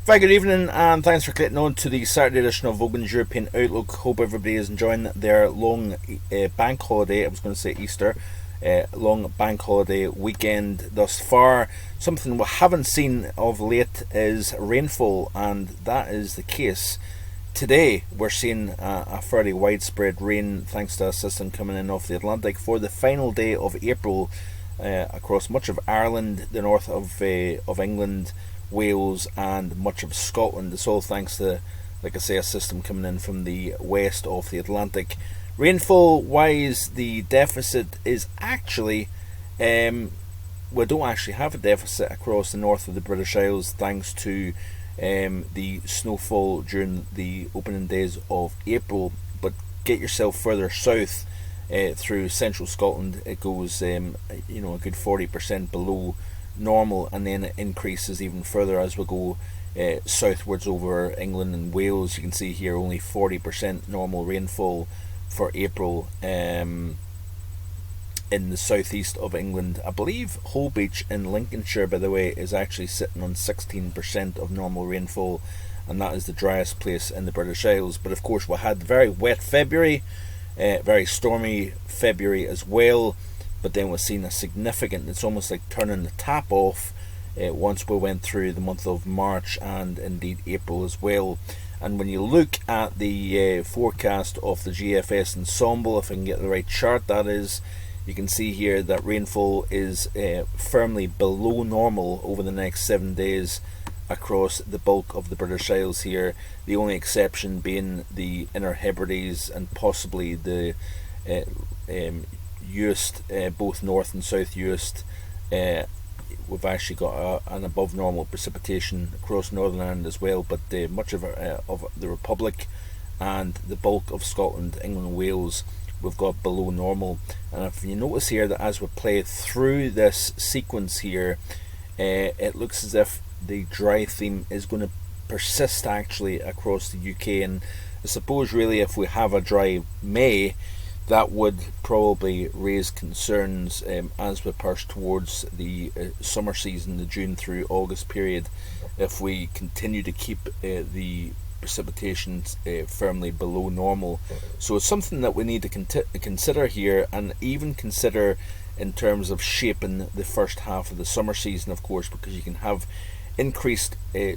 Very good evening, and thanks for clicking on to the Saturday edition of Vogan's European Outlook. Hope everybody is enjoying their long bank holiday. I was going to say Easter, long bank holiday weekend thus far. Something we haven't seen of late is rainfall, and that is the case. Today we're seeing a fairly widespread rain thanks to a system coming in off the Atlantic for the final day of April across much of Ireland, the north of England, Wales and much of Scotland. It's all thanks to, like I say, a system coming in from the west of the Atlantic. Rainfall wise, the deficit is actually we don't actually have a deficit across the north of the British Isles thanks to the snowfall during the opening days of April. But get yourself further south through central Scotland, it goes a good 40% below normal, and then it increases even further as we go southwards over England and Wales. You can see here only 40% normal rainfall for April in the southeast of England. I believe Holbeach in Lincolnshire, by the way, is actually sitting on 16% of normal rainfall, and that is the driest place in the British Isles. But of course we had very wet February, very stormy February as well. But then we've seen a significant, it's almost like turning the tap off once we went through the month of March and indeed April as well. And when you look at the forecast of the GFS ensemble, if I can get the right chart, that is, you can see here that rainfall is firmly below normal over the next 7 days across the bulk of the British Isles here. The only exception being the Inner Hebrides and possibly the Uist, both north and south Uist. We've actually got an above normal precipitation across Northern Ireland as well, but much of the Republic and the bulk of Scotland, England and Wales, we've got below normal. And if you notice here that as we play through this sequence here, it looks as if the dry theme is going to persist actually across the UK. And I suppose really if we have a dry May, that would probably raise concerns as we push towards the summer season, the June through August period, if we continue to keep the precipitation firmly below normal. So it's something that we need to consider here, and even consider in terms of shaping the first half of the summer season, of course, because you can have increased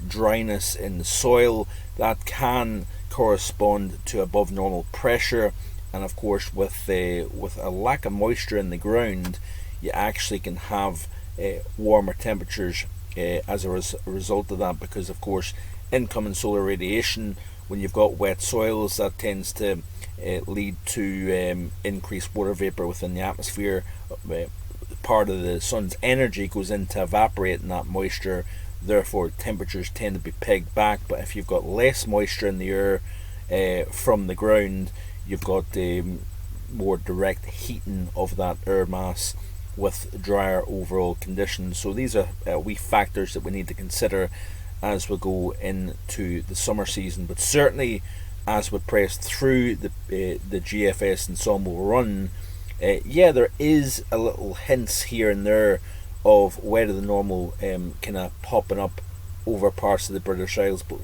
dryness in the soil that can correspond to above normal pressure. And of course with a lack of moisture in the ground, you actually can have warmer temperatures as a result of that, because of course incoming solar radiation, when you've got wet soils, that tends to lead to increased water vapor within the atmosphere. Part of the sun's energy goes into evaporating that moisture, therefore temperatures tend to be pegged back. But if you've got less moisture in the air from the ground, you've got more direct heating of that air mass with drier overall conditions. So these are wee factors that we need to consider as we go into the summer season. But certainly as we press through the GFS ensemble run, there is a little hints here and there of wetter than normal kind of popping up over parts of the British Isles, but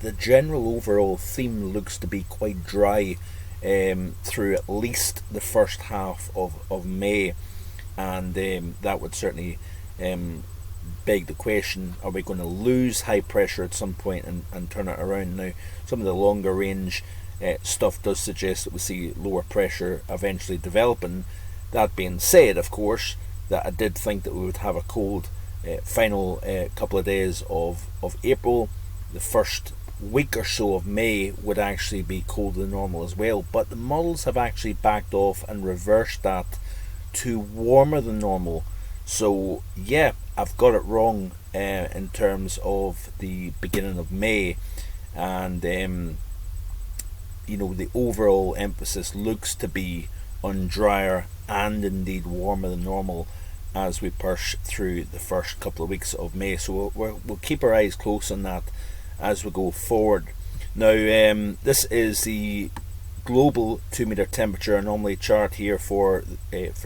the general overall theme looks to be quite dry through at least the first half of May, and that would certainly beg the question, are we going to lose high pressure at some point and turn it around? Now some of the longer range stuff does suggest that we see lower pressure eventually developing. That being said, of course, that I did think that we would have a cold final couple of days of April. The first week or so of May would actually be colder than normal as well, but the models have actually backed off and reversed that to warmer than normal. So yeah, I've got it wrong in terms of the beginning of May, and the overall emphasis looks to be on drier and indeed warmer than normal as we push through the first couple of weeks of May. So we'll keep our eyes close on that as we go forward. Now this is the global 2 meter temperature anomaly chart here for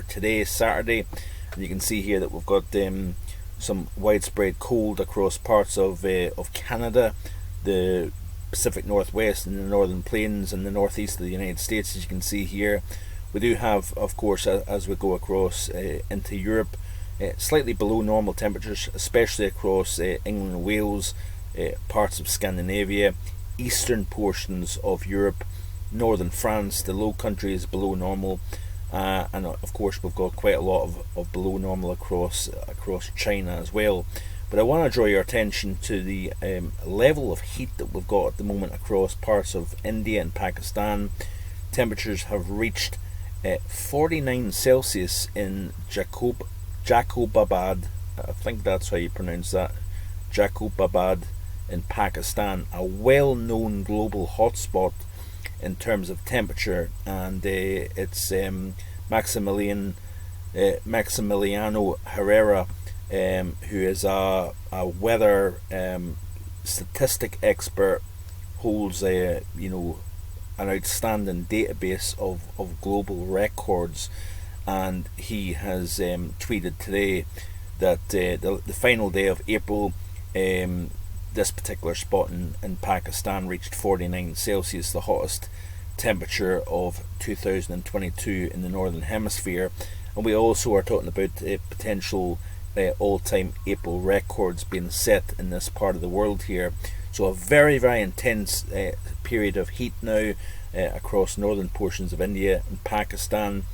today, Saturday, and you can see here that we've got some widespread cold across parts of Canada, the Pacific Northwest and the Northern Plains and the northeast of the United States, as you can see here. We do have, of course, as we go across into Europe, slightly below normal temperatures, especially across England and Wales, parts of Scandinavia, eastern portions of Europe, northern France. The Low Country is below normal, and of course we've got quite a lot of below normal across China as well. But I want to draw your attention to the level of heat that we've got at the moment across parts of India and Pakistan. Temperatures have reached 49 Celsius in Jacobabad, I think that's how you pronounce that, Jacobabad in Pakistan, a well-known global hotspot in terms of temperature, and it's Maximiliano Herrera, who is a weather statistic expert, holds an outstanding database of global records, and he has tweeted today that the final day of April, this particular spot in Pakistan reached 49 Celsius, the hottest temperature of 2022 in the Northern Hemisphere. And we also are talking about potential all-time April records being set in this part of the world here. So a very, very intense period of heat now across northern portions of India and Pakistan,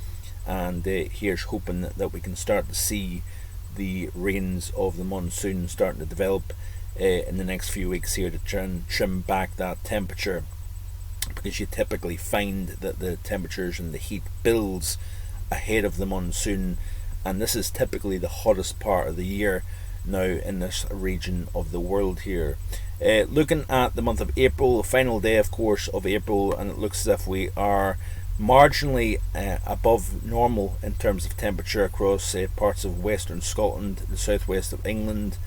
and here's hoping that we can start to see the rains of the monsoon starting to develop in the next few weeks here to try and trim back that temperature, because you typically find that the temperatures and the heat builds ahead of the monsoon, and this is typically the hottest part of the year now in this region of the world here. Looking at the month of April, the final day of course of April, and it looks as if we are marginally above normal in terms of temperature across parts of western Scotland, the southwest of England,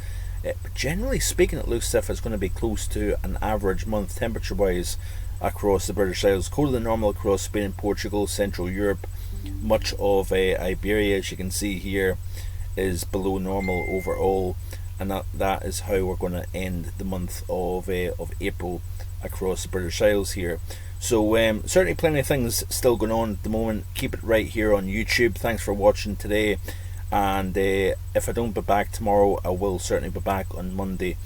but generally speaking it looks as if it's going to be close to an average month temperature wise across the British Isles, colder than normal across Spain and Portugal, Central Europe, much of Iberia, as you can see here, is below normal overall, and that is how we're going to end the month of April across the British Isles here. So certainly plenty of things still going on at the moment. Keep it right here on YouTube. Thanks for watching today, and if I don't be back tomorrow, I will certainly be back on Monday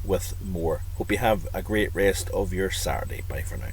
with more. Hope you have a great rest of your Saturday. Bye for now.